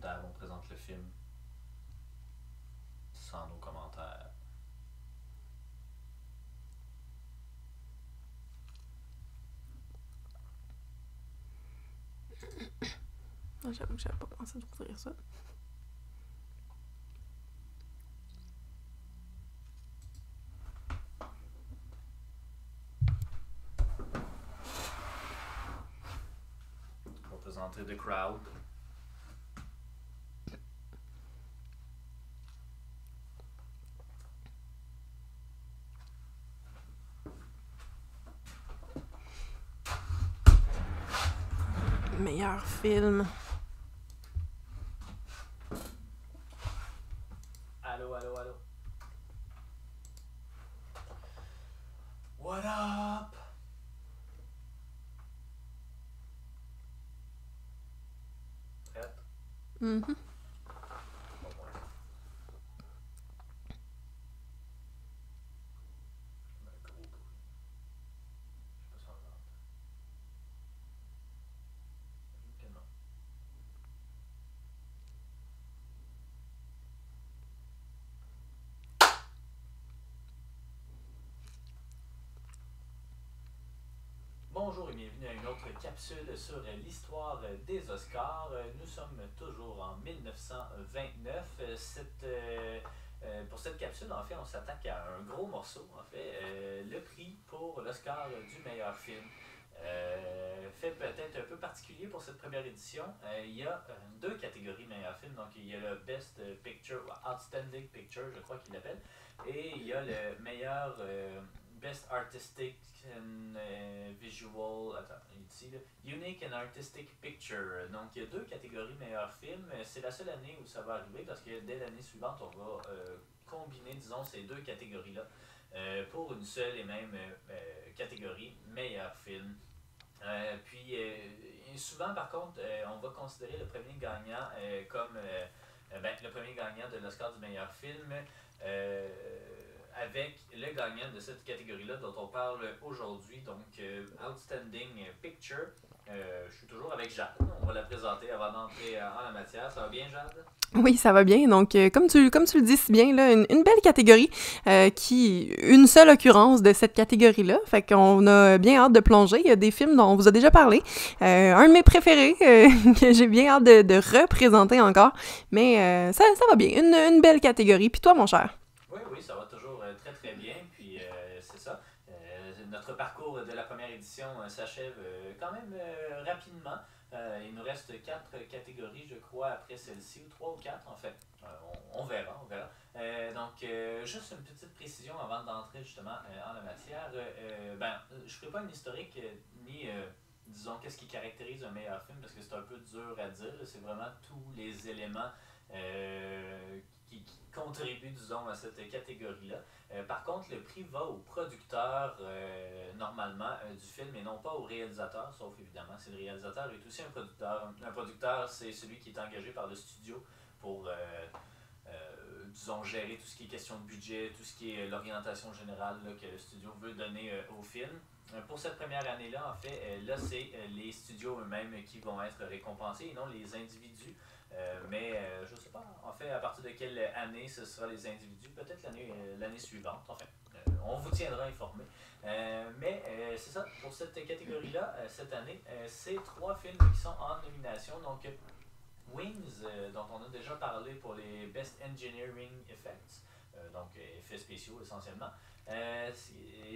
commentaires. On présente le film sans nos commentaires. J'avoue que j'avais pas pensé d'ouvrir ça. On va présenter The Crowd. Meilleur film. Allô, allô, allô. What up? Prête? Mm-hmm. Bon, ouais. Je mets un gros bruit. Je sais pas si on l'entend. J'imagine que non. Bonjour et bienvenue à une autre capsule sur l'histoire des Oscars. Nous sommes toujours en 1929. Pour cette capsule, en fait, on s'attaque à un gros morceau, en fait, le prix pour l'Oscar du meilleur film. Fait peut-être un peu particulier pour cette première édition. Il y a deux catégories meilleur film. Donc, il y a le Best Picture, Outstanding Picture, je crois qu'il l'appelle. Et il y a le meilleur Best Artistic and Visual. Attends, ici, là, Unique and Artistic Picture. Donc, il y a deux catégories meilleur film. C'est la seule année où ça va arriver parce que dès l'année suivante, on va combiner, disons, ces deux catégories-là pour une seule et même catégorie meilleur film. Puis, souvent, par contre, on va considérer le premier gagnant comme le premier gagnant de l'Oscar du meilleur film avec le gagnant de cette catégorie-là dont on parle aujourd'hui, donc Outstanding Picture. Je suis toujours avec Jade. On va la présenter avant d'entrer en la matière. Ça va bien, Jade? Oui, ça va bien. Donc, comme tu le dis si bien, là, une belle catégorie, une seule occurrence de cette catégorie-là. Fait qu'on a bien hâte de plonger. Il y a des films dont on vous a déjà parlé. Un de mes préférés, que j'ai bien hâte de représenter encore. Mais ça va bien. Une belle catégorie. Puis toi, mon cher? Oui, ça va toujours très très bien. Puis c'est ça. Notre parcours de la première édition s'achève quand même rapidement. Il nous reste 4 catégories, je crois, après celle-ci, ou 3 ou 4 en fait. On verra, on verra. Juste une petite précision avant d'entrer justement en la matière. Je ne ferai pas une historique ni, disons, qu'est-ce qui caractérise un meilleur film, parce que c'est un peu dur à dire. C'est vraiment tous les éléments qui contribuent, disons, à cette catégorie-là. Par contre, le prix va au producteur, normalement, du film et non pas au réalisateur, sauf évidemment si le réalisateur est aussi un producteur. Un producteur, c'est celui qui est engagé par le studio pour, disons, gérer tout ce qui est question de budget, tout ce qui est l'orientation générale là, que le studio veut donner au film. Pour cette première année-là, en fait, là, c'est les studios eux-mêmes qui vont être récompensés et non les individus. Je ne sais pas, en fait, à partir de quelle année ce sera les individus, peut-être l'année suivante, enfin, on vous tiendra informé. C'est ça, pour cette catégorie-là, cette année, c'est 3 films qui sont en nomination. Donc, Wings, dont on a déjà parlé pour les Best Engineering Effects, donc effets spéciaux essentiellement.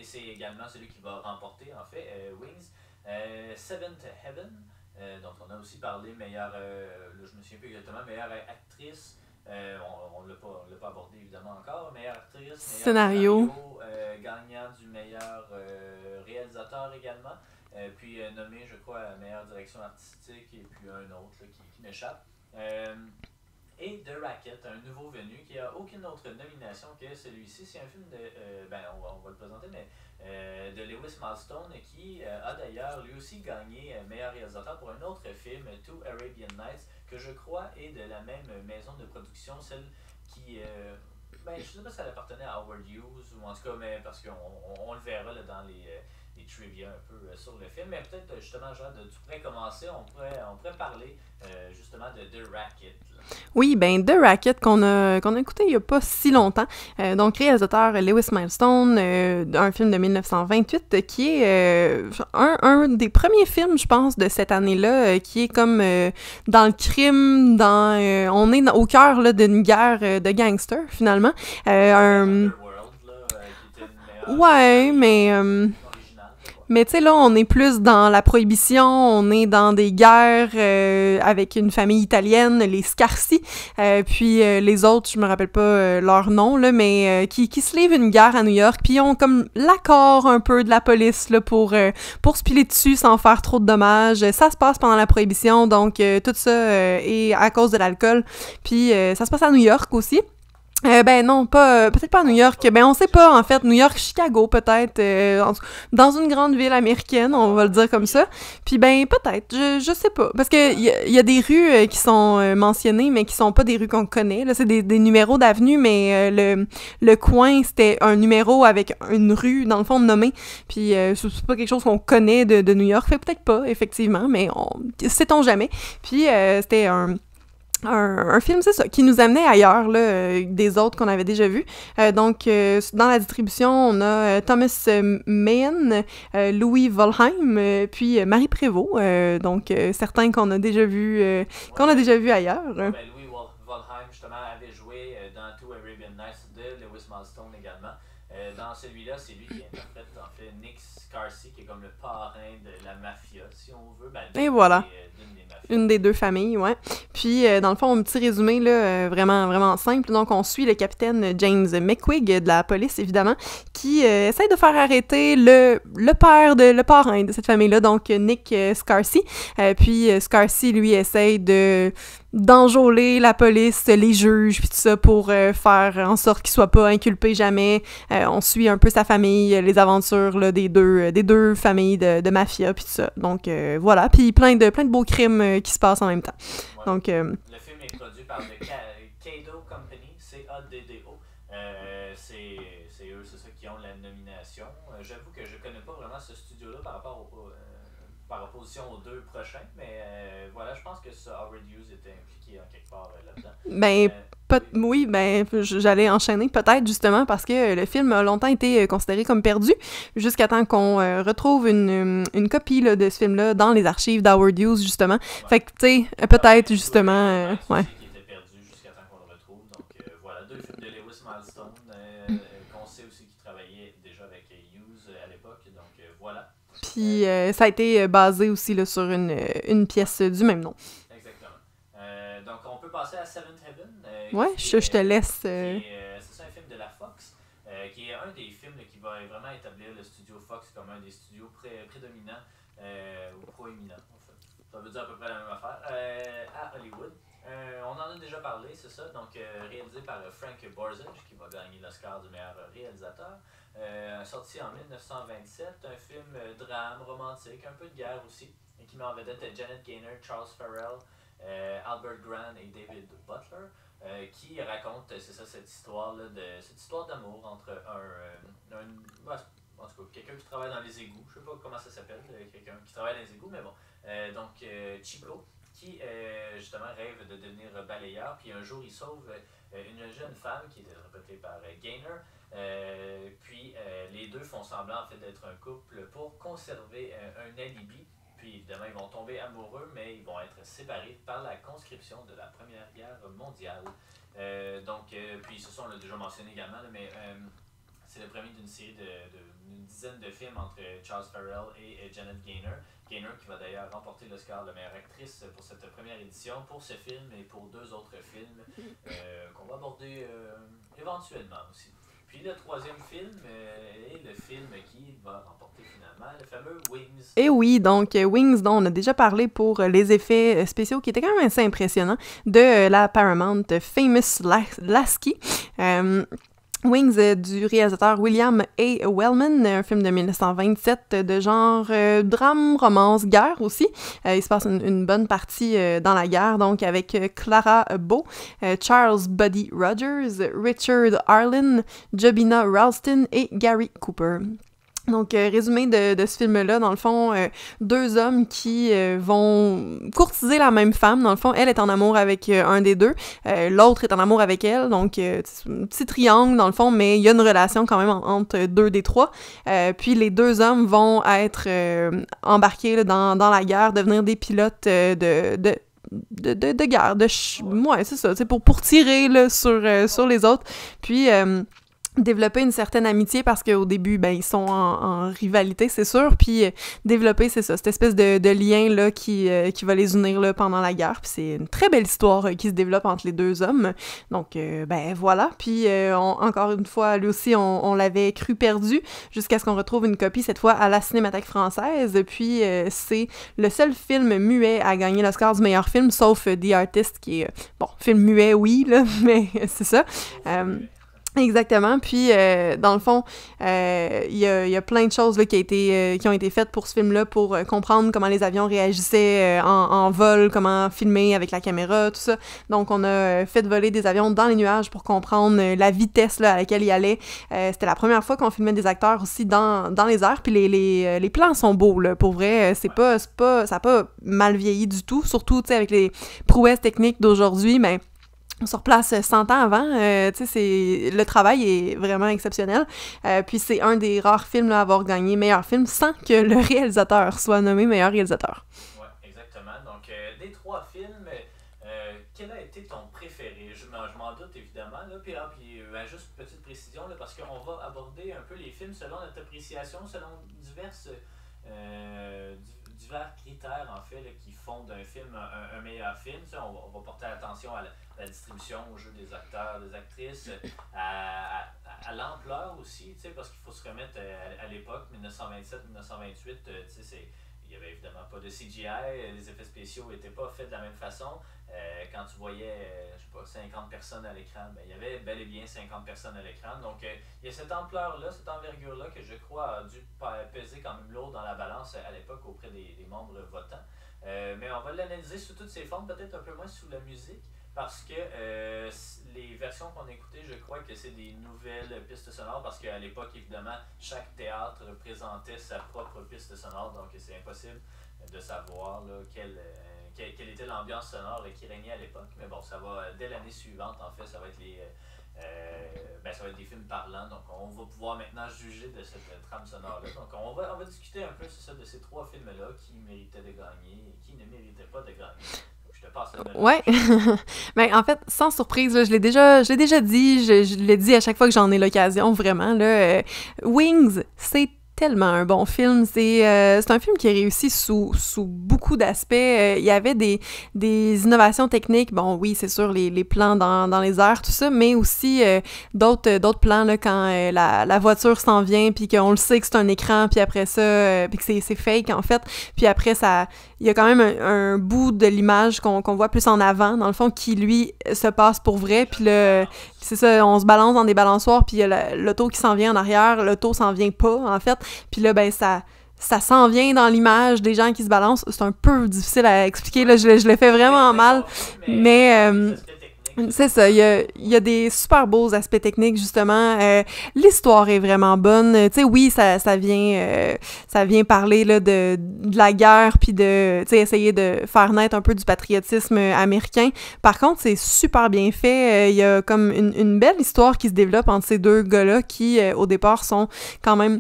C'est également celui qui va remporter, en fait, Wings. Seventh Heaven, dont on a aussi parlé, meilleure, je me souviens plus exactement, meilleure actrice. On ne l'a pas abordé évidemment encore. Meilleure actrice, meilleur scénario, gagnant du meilleur réalisateur également. Puis nommé, je crois, meilleure direction artistique et puis un autre là, qui m'échappe. Et The Racket, un nouveau venu qui n'a aucune autre nomination que celui-ci. C'est un film de, on va le présenter, mais de Lewis Milestone qui a d'ailleurs lui aussi gagné meilleur réalisateur pour un autre film, Two Arabian Nights, que je crois est de la même maison de production, celle qui... je ne sais pas si elle appartenait à Howard Hughes ou en tout cas, mais parce qu'on le verra là, dans les trivia un peu sur le film. Mais peut-être, justement, Jean, tu pourrais commencer, on pourrait parler justement de The Racket. Oui, ben The Racket qu'on a écouté il y a pas si longtemps. Donc réalisateur Lewis Milestone, un film de 1928 qui est un des premiers films, je pense, de cette année-là, qui est comme dans le crime, on est au cœur là, d'une guerre de gangsters finalement. Underworld, là, qui était une meilleure Ouais, mais originale. mais tu sais, là, on est plus dans la prohibition, on est dans des guerres avec une famille italienne, les Scarsi, puis les autres, je me rappelle pas leur nom, là, mais qui se livrent une guerre à New York, puis ils ont comme l'accord un peu de la police là, pour se piler dessus sans faire trop de dommages. Ça se passe pendant la prohibition, donc tout ça est à cause de l'alcool, puis ça se passe à New York aussi. Ben non, peut-être pas à New York. Ben on sait pas en fait. New York, Chicago peut-être, dans une grande ville américaine, on va le dire comme ça. Puis ben peut-être, je sais pas, parce que il y a des rues qui sont mentionnées, mais qui sont pas des rues qu'on connaît. Là, c'est des numéros d'avenue, mais le coin c'était un numéro avec une rue dans le fond nommée. Puis c'est pas quelque chose qu'on connaît de New York. Fait peut-être pas effectivement, mais sait-on jamais. Puis c'était un film, c'est ça, qui nous amenait ailleurs, là, des autres qu'on avait déjà vus. Donc, dans la distribution, on a Thomas Mahan, Louis Volheim, puis Marie Prévost, donc certains qu'on a déjà vus ailleurs. Ben, Louis Volheim, justement, avait joué dans Two Arabian Nights de Lewis Milestone également. Dans celui-là, c'est lui qui interprète, en fait, Nick Scarsi, qui est comme le parrain de la mafia, si on veut. Ben, et voilà. D'une des mafias. Une des deux familles, ouais. Puis, dans le fond, un petit résumé, là, vraiment, vraiment simple. Donc, on suit le capitaine James McQuigg de la police, évidemment, qui essaie de faire arrêter le parrain de cette famille-là, donc Nick Scarsi. Puis, Scarsi, lui, essaye d'enjôler la police, les juges, puis tout ça, pour faire en sorte qu'il soit pas inculpé jamais. On suit un peu sa famille, les aventures là, des deux familles de mafia, puis tout ça. Donc, voilà. Puis, plein de beaux crimes qui se passent en même temps. Ouais. Donc, le film est produit par le Caddo Company, C-A-D-D-O. C'est eux, c'est ça, qui ont la nomination. J'avoue que je connais pas vraiment ce studio-là par opposition aux deux prochains, mais voilà, je pense que ça, Howard Hughes était impliqué en quelque part là-dedans. ben, oui, ben, j'allais enchaîner peut-être justement parce que le film a longtemps été considéré comme perdu jusqu'à temps qu'on retrouve une copie là, de ce film-là dans les archives d'Howard Hughes, justement. Ouais. Fait que, tu sais, peut-être justement... ouais. Qui était perdu jusqu'à temps qu'on le retrouve. Donc, voilà, deux films de Lewis Milestone qu'on sait aussi qu'il travaillait déjà avec Hughes à l'époque. Donc, voilà. Puis, ça a été basé aussi là, sur une pièce du même nom. Exactement. Donc, on peut passer à Seventh Heaven. Ouais, je te laisse. C'est un film de la Fox, qui est un des films qui va vraiment établir le studio Fox comme un des studios prédominants ou proéminents, en fait. Ça veut dire à peu près la même affaire. À Hollywood. On en a déjà parlé, c'est ça. Donc, réalisé par Frank Borzage, qui va gagner l'Oscar du meilleur réalisateur. Sorti en 1927, un film drame, romantique, un peu de guerre aussi, et qui met en vedette Janet Gaynor, Charles Farrell, Albert Grant et David Butler, qui raconte, c'est ça, cette histoire d'amour entre en tout cas, quelqu'un qui travaille dans les égouts, je sais pas comment ça s'appelle, quelqu'un qui travaille dans les égouts, mais bon, donc Chico, qui justement rêve de devenir balayeur, puis un jour il sauve une jeune femme qui est interprétée par Gaynor, puis les deux font semblant en fait d'être un couple pour conserver un alibi. Puis évidemment, ils vont tomber amoureux, mais ils vont être séparés par la conscription de la Première Guerre mondiale. Puis ce sont, on l'a déjà mentionné également, mais c'est le premier d'une série d'une dizaine de films entre Charles Farrell et Janet Gaynor. Gaynor qui va d'ailleurs remporter l'Oscar de meilleure actrice pour cette première édition, pour ce film et pour deux autres films qu'on va aborder éventuellement aussi. Puis le troisième film est le film qui va remporter finalement le fameux Wings. Et oui, donc Wings, dont on a déjà parlé pour les effets spéciaux qui étaient quand même assez impressionnants, de la Paramount Famous Lasky. Wings du réalisateur William A. Wellman, un film de 1927 de genre drame, romance, guerre aussi. Il se passe une bonne partie dans la guerre, donc avec Clara Bow, Charles Buddy Rogers, Richard Arlen, Jobina Ralston et Gary Cooper. Donc, résumé de ce film-là, dans le fond, deux hommes qui vont courtiser la même femme. Dans le fond, elle est en amour avec un des deux, l'autre est en amour avec elle, donc un petit triangle, dans le fond, mais il y a une relation quand même entre deux des trois. Puis les deux hommes vont être embarqués là, dans la guerre, devenir des pilotes de guerre, ouais, c'est ça, c'est pour tirer là, sur les autres. Puis... développer une certaine amitié parce qu'au début, ben, ils sont en rivalité, c'est sûr, puis développer, c'est ça, cette espèce de lien là qui va les unir là, pendant la guerre, puis c'est une très belle histoire qui se développe entre les deux hommes, donc ben voilà, puis encore une fois, lui aussi, on l'avait cru perdu, jusqu'à ce qu'on retrouve une copie, cette fois, à la Cinémathèque française, puis c'est le seul film muet à gagner l'Oscar du meilleur film, sauf The Artist, qui est, bon, film muet, oui, là, mais c'est ça. Exactement. Puis, dans le fond, il y a plein de choses là, qui ont été faites pour ce film-là pour comprendre comment les avions réagissaient en vol, comment filmer avec la caméra, tout ça. Donc, on a fait voler des avions dans les nuages pour comprendre la vitesse là, à laquelle ils allaient. C'était la première fois qu'on filmait des acteurs aussi dans les airs. Puis les plans sont beaux, là. Pour vrai, ça a pas mal vieilli du tout. Surtout, tu sais, avec les prouesses techniques d'aujourd'hui, mais... sur place 100 ans avant, tu sais, le travail est vraiment exceptionnel. Puis c'est un des rares films là, à avoir gagné meilleur film sans que le réalisateur soit nommé meilleur réalisateur. Oui, exactement. Donc, des trois films, quel a été ton préféré? Je m'en doute évidemment. Là. Puis juste une petite précision, là, parce qu'on va aborder un peu les films selon notre appréciation, selon divers critères en fait là, qui font d'un film un meilleur film. On va porter attention à la distribution, au jeu des acteurs, des actrices, à l'ampleur aussi, parce qu'il faut se remettre à l'époque, 1927-1928, il n'y avait évidemment pas de CGI, les effets spéciaux n'étaient pas faits de la même façon. Quand tu voyais, je sais pas, 50 personnes à l'écran, ben, il y avait bel et bien 50 personnes à l'écran. Donc, il y a cette ampleur-là, cette envergure-là que je crois a dû peser quand même lourd dans la balance à l'époque auprès des membres votants. Mais on va l'analyser sous toutes ses formes, peut-être un peu moins sous la musique, parce que les versions qu'on a écoutées, je crois que c'est des nouvelles pistes sonores, parce qu'à l'époque, évidemment, chaque théâtre présentait sa propre piste sonore, donc c'est impossible de savoir là, quelle était l'ambiance sonore qui régnait à l'époque. Mais bon, ça va, dès l'année suivante, en fait, ça va être ça va être des films parlants, donc on va pouvoir maintenant juger de cette trame sonore-là. Donc on va discuter un peu de ces trois films-là qui méritaient de gagner et qui ne méritaient pas de gagner. Je te passe la ouais. Ben, en fait, sans surprise, là, je l'ai déjà dit, je l'ai dit à chaque fois que j'en ai l'occasion, vraiment, là, Wings, c'est tellement un bon film. C'est un film qui a réussi sous beaucoup d'aspects. Il y avait des innovations techniques. Bon, oui, c'est sûr, les plans dans les airs, tout ça, mais aussi d'autres plans, là, quand la voiture s'en vient, puis qu'on le sait que c'est un écran, puis après ça, puis que c'est fake, en fait. Puis après, il y a quand même un bout de l'image qu'on voit plus en avant, dans le fond, qui, lui, se passe pour vrai. Puis là, c'est ça, on se balance dans des balançoires, puis il y a l'auto qui s'en vient en arrière, l'auto s'en vient pas, en fait. Puis là, ben, ça s'en vient dans l'image des gens qui se balancent. C'est un peu difficile à expliquer, là, je le fais vraiment mal, mais c'est ça, il y a des super beaux aspects techniques, justement. L'histoire est vraiment bonne. Tu sais, oui, ça vient parler là, de la guerre, puis de, tu sais, essayer de faire naître un peu du patriotisme américain. Par contre, c'est super bien fait. Il y a comme une belle histoire qui se développe entre ces deux gars-là qui, au départ, sont quand même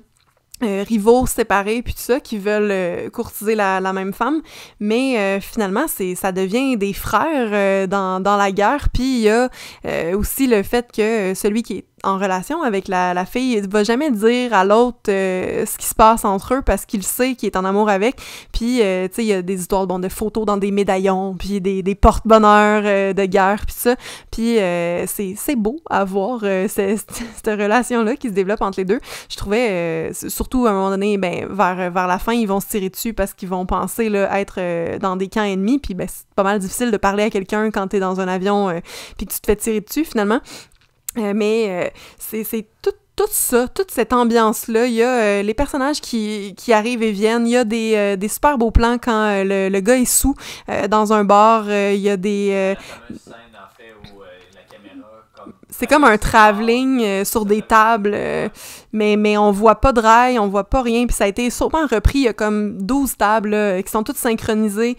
rivaux séparés puis tout ça qui veulent courtiser la même femme, mais finalement ça devient des frères dans la guerre. Puis il y a aussi le fait que celui qui est en relation avec la fille, il va jamais dire à l'autre ce qui se passe entre eux parce qu'il sait qu'il est en amour avec. Puis, tu sais, il y a des histoires de photos dans des médaillons, puis des porte-bonheur de guerre, puis ça. Puis, c'est beau à voir cette relation-là qui se développe entre les deux. Je trouvais, surtout à un moment donné, ben, vers la fin, ils vont se tirer dessus parce qu'ils vont penser là, être dans des camps ennemis. Puis, ben, c'est pas mal difficile de parler à quelqu'un quand t'es dans un avion puis que tu te fais tirer dessus, finalement. Mais c'est tout ça, toute cette ambiance-là. Il y a les personnages qui arrivent et viennent. Il y a des super beaux plans quand le gars est sous dans un bar. Il y a des... la fameuse scène, en fait, où la caméra c'est comme un travelling sur des tables, mais on voit pas de rails, on voit pas rien, puis ça a été sûrement repris, il y a comme 12 tables là, qui sont toutes synchronisées,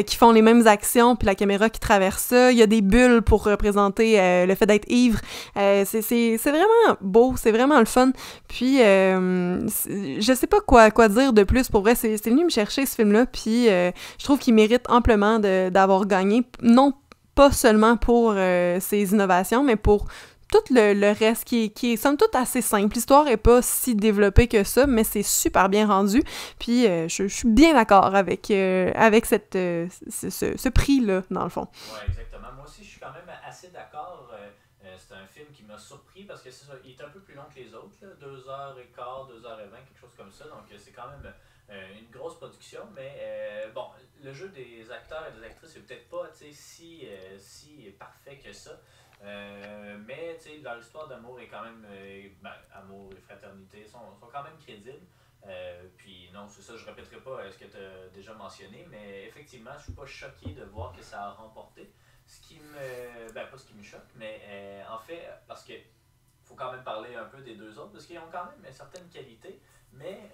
qui font les mêmes actions, puis la caméra qui traverse ça, il y a des bulles pour représenter le fait d'être ivre, c'est vraiment beau, c'est vraiment le fun, puis je sais pas quoi dire de plus, pour vrai, c'est venu me chercher ce film-là, puis je trouve qu'il mérite amplement d'avoir gagné, non pas seulement pour ses innovations, mais pour tout le reste qui est somme toute assez simple. L'histoire est pas si développée que ça, mais c'est super bien rendu. Puis je suis bien d'accord avec ce prix-là, dans le fond. Ouais, exactement. Moi aussi, je suis quand même assez d'accord. C'est un film qui m'a surpris parce que c'est ça, il est un peu plus long que les autres, là, 2h15, 2h20, quelque chose comme ça. Donc c'est quand même une grosse production, mais bon, le jeu des acteurs et des actrices c'est peut-être pas si parfait que ça. Mais leur histoire d'amour est quand même, amour et fraternité sont quand même crédibles. Puis non, c'est ça, je répéterai pas ce que tu as déjà mentionné, mais effectivement, je suis pas choqué de voir que ça a remporté. Ce qui me. Ben, pas ce qui me choque, mais en fait, parce que faut quand même parler un peu des deux autres, parce qu'ils ont quand même certaines qualités, mais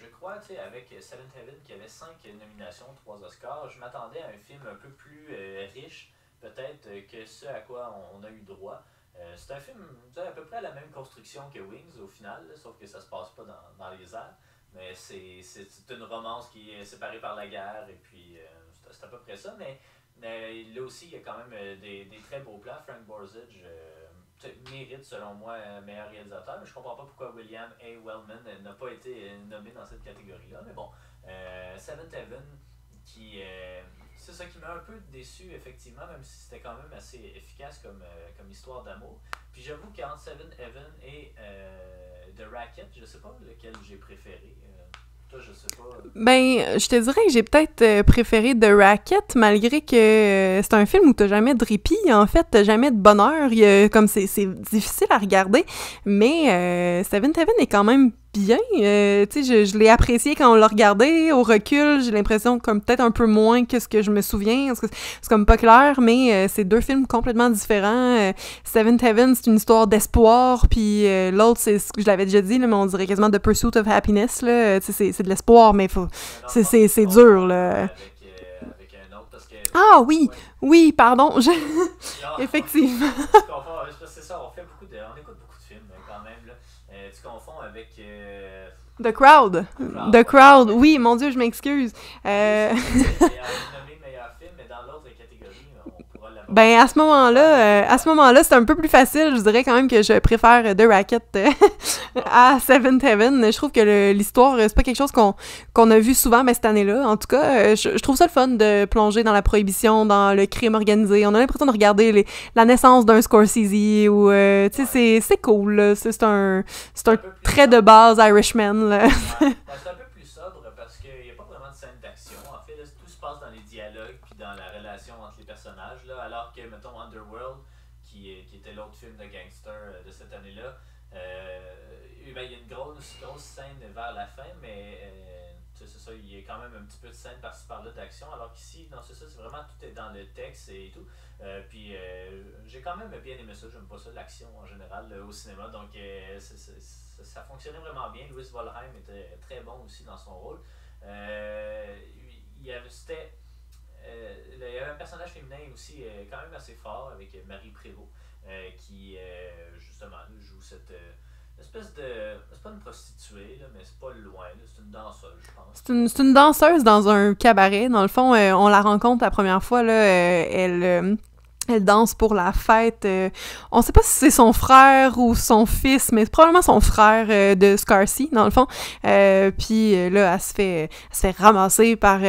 je crois, avec Seventh Heaven qui avait 5 nominations, 3 Oscars, je m'attendais à un film un peu plus riche, peut-être, que ce à quoi on a eu droit. C'est un film à peu près à la même construction que Wings au final, là, sauf que ça se passe pas dans les airs. Mais c'est une romance qui est séparée par la guerre, et puis c'est à peu près ça. Mais là aussi, il y a quand même des très beaux plans. Frank Borzage mérite, selon moi, un meilleur réalisateur. Mais je comprends pas pourquoi William A. Wellman n'a pas été nommé dans cette catégorie-là. Mais bon, Seventh Heaven, c'est ça qui m'a un peu déçu, effectivement, même si c'était quand même assez efficace comme histoire d'amour. Puis j'avoue qu'entre Seventh Heaven et The Racket, je sais pas lequel j'ai préféré. Toi, je sais pas. Ben, je te dirais que j'ai peut-être préféré The Racket, malgré que c'est un film où t'as jamais de répit, en fait, t'as jamais de bonheur, comme c'est difficile à regarder, mais Seventh Heaven est quand même bien, tu sais, je l'ai apprécié quand on l'a regardé, au recul, j'ai l'impression comme peut-être un peu moins que ce que je me souviens, parce que c'est comme pas clair, mais c'est deux films complètement différents. Seventh Heaven, c'est une histoire d'espoir, puis l'autre, c'est ce que je l'avais déjà dit, là, mais on dirait quasiment The Pursuit of Happiness, là, tu sais, c'est de l'espoir, mais c'est dur, là. Avec un autre, parce que. Ah oui, Ouais. oui, pardon, Genre, effectivement. tu confonds, c'est ça, on écoute beaucoup de films quand même, là. Tu confonds avec. The Crowd. The Crowd, oui, mon Dieu, je m'excuse. Nommé meilleur film, mais dans l'autre catégorie, on pourra l'avoir. Ben à ce moment-là, c'est un peu plus facile. Je dirais quand même que je préfère The Racket à Seventh Heaven. Je trouve que l'histoire, c'est pas quelque chose qu'on a vu souvent, mais cette année-là, en tout cas, je trouve ça le fun de plonger dans la prohibition, dans le crime organisé. On a l'impression de regarder la naissance d'un Scorsese ou tu sais, c'est cool. Là. C'est un trait de base Irishman. Là. Ouais. C'est un peu plus sobre parce qu'il n'y a pas vraiment de scène d'action. En fait, là, tout se passe dans les dialogues puis dans la relation entre les personnages. Là, alors que, mettons, Underworld, qui était l'autre film de gangster de cette année-là, il y a une grosse scène vers la fin, mais c'est ça, il y a quand même un petit peu de scène par-ci par-là d'action. Alors qu'ici, non, c'est ça, c'est vraiment tout est dans le texte et tout. Puis j'ai quand même bien aimé ça. J'aime pas ça, l'action en général au cinéma. Donc ça fonctionnait vraiment bien. Louis Volheim était très bon aussi dans son rôle. Il y avait un personnage féminin aussi quand même assez fort avec Marie Prévost qui justement joue cette espèce de. C'est pas une prostituée, là, mais c'est pas loin. Là, c'est une danseuse, je pense. C'est une danseuse dans un cabaret. Dans le fond, on la rencontre la première fois. Là, elle danse pour la fête. On sait pas si c'est son frère ou son fils, mais c'est probablement son frère de Scarcy, dans le fond. Puis là, elle se fait ramasser par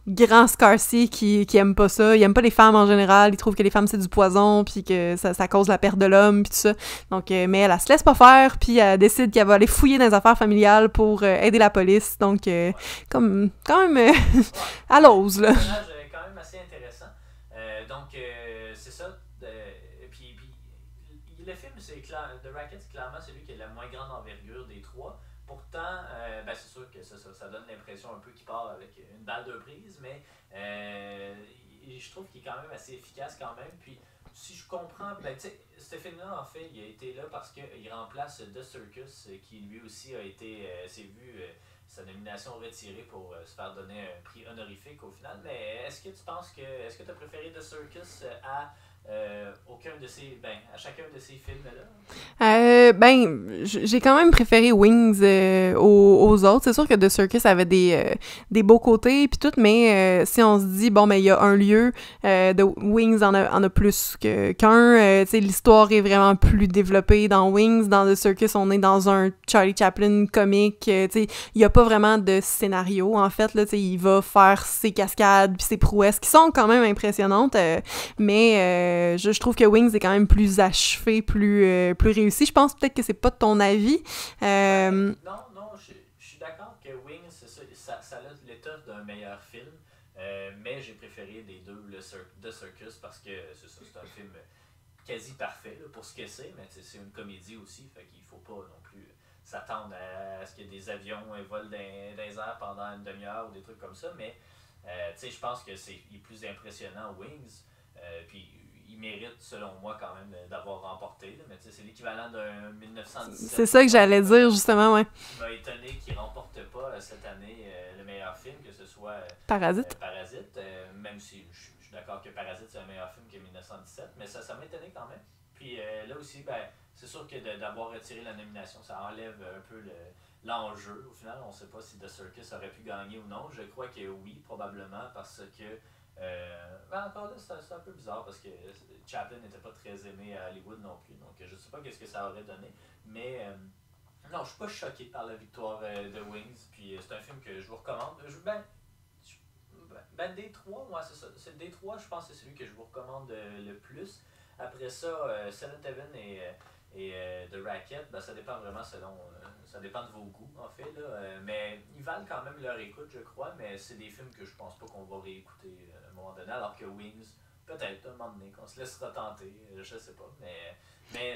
grand Scarcy qui aime pas ça. Il aime pas les femmes en général. Il trouve que les femmes, c'est du poison, puis que ça cause la perte de l'homme, puis tout ça. Donc, mais elle se laisse pas faire, puis elle décide qu'elle va aller fouiller dans les affaires familiales pour aider la police. Donc, comme quand même, elle ose, là. Quand même assez intéressant. Donc, c'est ça. Puis, le film, The Racket, c'est clairement celui qui a la moins grande envergure des trois. Pourtant, c'est sûr que ça donne l'impression un peu qu'il part avec une balle de prise, mais je trouve qu'il est quand même assez efficace quand même. Puis, si je comprends, ben, tu sais, ce film-là, en fait, il a été là parce qu'il remplace The Circus, qui lui aussi a été, s'est vu sa nomination retirée pour se faire donner un prix honorifique au final. Mais est-ce que tu as préféré The Circus à à chacun de ces films-là? J'ai quand même préféré Wings aux autres. C'est sûr que The Circus avait des beaux côtés puis tout, mais si on se dit, bon, ben, il y a un lieu, The Wings en a plus qu'un. Tu sais, l'histoire est vraiment plus développée dans Wings. Dans The Circus, on est dans un Charlie Chaplin comique. Tu sais, il y a pas vraiment de scénario, en fait. Là, tu sais, il va faire ses cascades puis ses prouesses qui sont quand même impressionnantes, mais je trouve que Wings est quand même plus achevé, plus réussi. Je pense peut-être que c'est pas de ton avis. Non, je suis d'accord que Wings, ça a l'étoffe d'un meilleur film, mais j'ai préféré des deux The Circus parce que c'est un film quasi parfait là, pour ce que c'est, mais c'est une comédie aussi, fait qu'il faut pas non plus s'attendre à ce qu'il y ait des avions volent dans les airs pendant une demi-heure ou des trucs comme ça, mais je pense que il est plus impressionnant Wings, puis il mérite, selon moi, quand même, d'avoir remporté. Là. Mais c'est l'équivalent d'un 1917. C'est ça que j'allais dire, justement, ouais. Qui m'a étonné qu'il ne remporte pas cette année le meilleur film, que ce soit Parasite. Même si je suis d'accord que Parasite, c'est un meilleur film que 1917, mais ça m'a étonné quand même. Puis là aussi, ben, c'est sûr que d'avoir retiré la nomination, ça enlève un peu l'enjeu. Au final, on ne sait pas si The Circus aurait pu gagner ou non. Je crois que oui, probablement, parce que encore là, c'est un peu bizarre parce que Chaplin n'était pas très aimé à Hollywood non plus, donc je sais pas qu'est-ce que ça aurait donné, mais non, je suis pas choqué par la victoire de Wings, puis c'est un film que je vous recommande. D3, moi c'est ça, c'est D3, je pense que c'est celui que je vous recommande le plus. Après ça, Silent Heaven et The Racket, ben, ça dépend vraiment ça dépend de vos goûts en fait là, mais ils valent quand même leur écoute je crois, mais c'est des films que je pense pas qu'on va réécouter à un moment donné, alors que Wings, peut-être un moment donné qu'on se laissera tenter, je sais pas, mais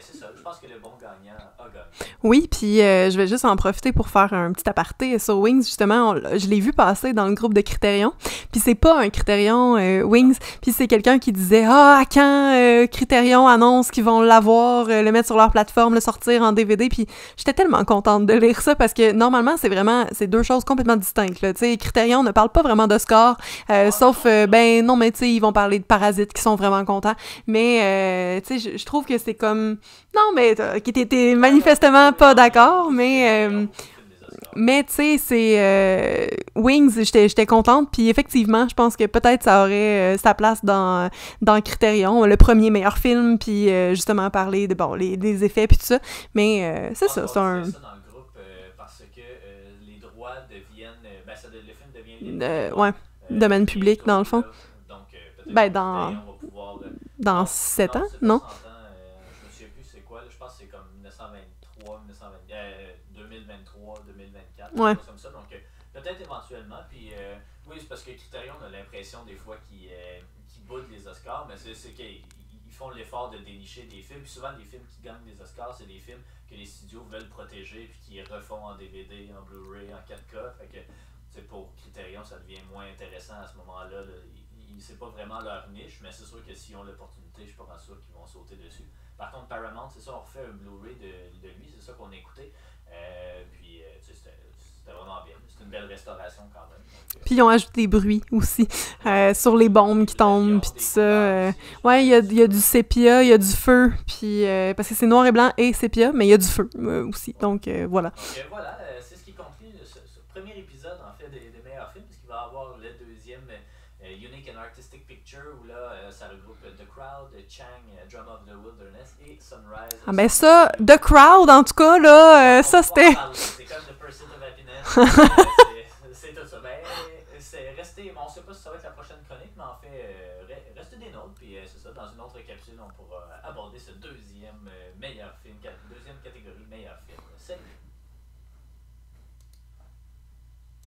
c'est ça, je pense que le bon gagnant a gagné. Oui, puis je vais juste en profiter pour faire un petit aparté sur Wings, justement, je l'ai vu passer dans le groupe de Criterion, puis c'est pas un Criterion Wings, puis c'est quelqu'un qui disait « Ah, quand Criterion annonce qu'ils vont l'avoir, le mettre sur leur plateforme, le sortir en DVD », puis j'étais tellement contente de lire ça, parce que normalement, c'est deux choses complètement distinctes, là, tu sais, Criterion ne parle pas vraiment d'Oscar, sauf, ben non, mais tu sais, ils vont parler de Parasite, qui sont vraiment contents, mais tu sais, je trouve que c'est comme non, mais qui t'étais manifestement pas d'accord, mais tu sais, c'est Wings, j'étais contente, puis effectivement, je pense que peut-être ça aurait sa place dans Criterion, le premier meilleur film, puis justement parler de des effets puis tout ça, mais c'est ça, c'est un... ça dans le groupe parce que les droits deviennent, le film devient ouais, domaine public dans le fond. Donc peut-être Ben on va pouvoir dans 7 ans, non? Je me souviens plus c'est quoi, là, je pense que c'est comme 2023, 2024, Ouais. quelque chose comme ça. Donc peut-être éventuellement. Puis oui, c'est parce que Criterion, on a l'impression des fois qu'ils boudent les Oscars, mais c'est qu'ils font l'effort de dénicher des films. Puis souvent, les films qui gagnent des Oscars, c'est des films que les studios veulent protéger puis qui refont en DVD, en Blu-ray, en 4K. Fait que pour Criterion, ça devient moins intéressant à ce moment-là. C'est pas vraiment leur niche, mais c'est sûr que s'ils ont l'opportunité, je suis pas mal sûr qu'ils vont sauter dessus. Par contre, Paramount, c'est ça, on refait un Blu-ray de lui, c'est ça qu'on a écouté. Puis, c'était vraiment bien. C'est une belle restauration quand même. Donc, puis ils ont ajouté des bruits aussi, sur les bombes qui tombent, puis tout ça. Ouais, il y a du sépia, il y a du feu, puis parce que c'est noir et blanc et sépia, mais il y a du feu aussi, donc voilà. Donc voilà, c'est ce qui conclut ce premier épisode en fait des meilleurs films, parce qu'il va y avoir le deuxième Unique and Artistic Picture, où là, ça regroupe The Crowd, Chang, Drama of the Wilderness et Sunrise. Ah ben ça, The Crowd, en tout cas, là, ça c'était... C'est comme The Pursuit of Happiness. C'est tout ça. Ben, restez, on ne sait pas si ça va être la prochaine chronique, mais en fait, restez des nôtres, puis c'est ça, dans une autre capsule, on pourra aborder ce deuxième meilleur film, deuxième catégorie meilleur film. Salut!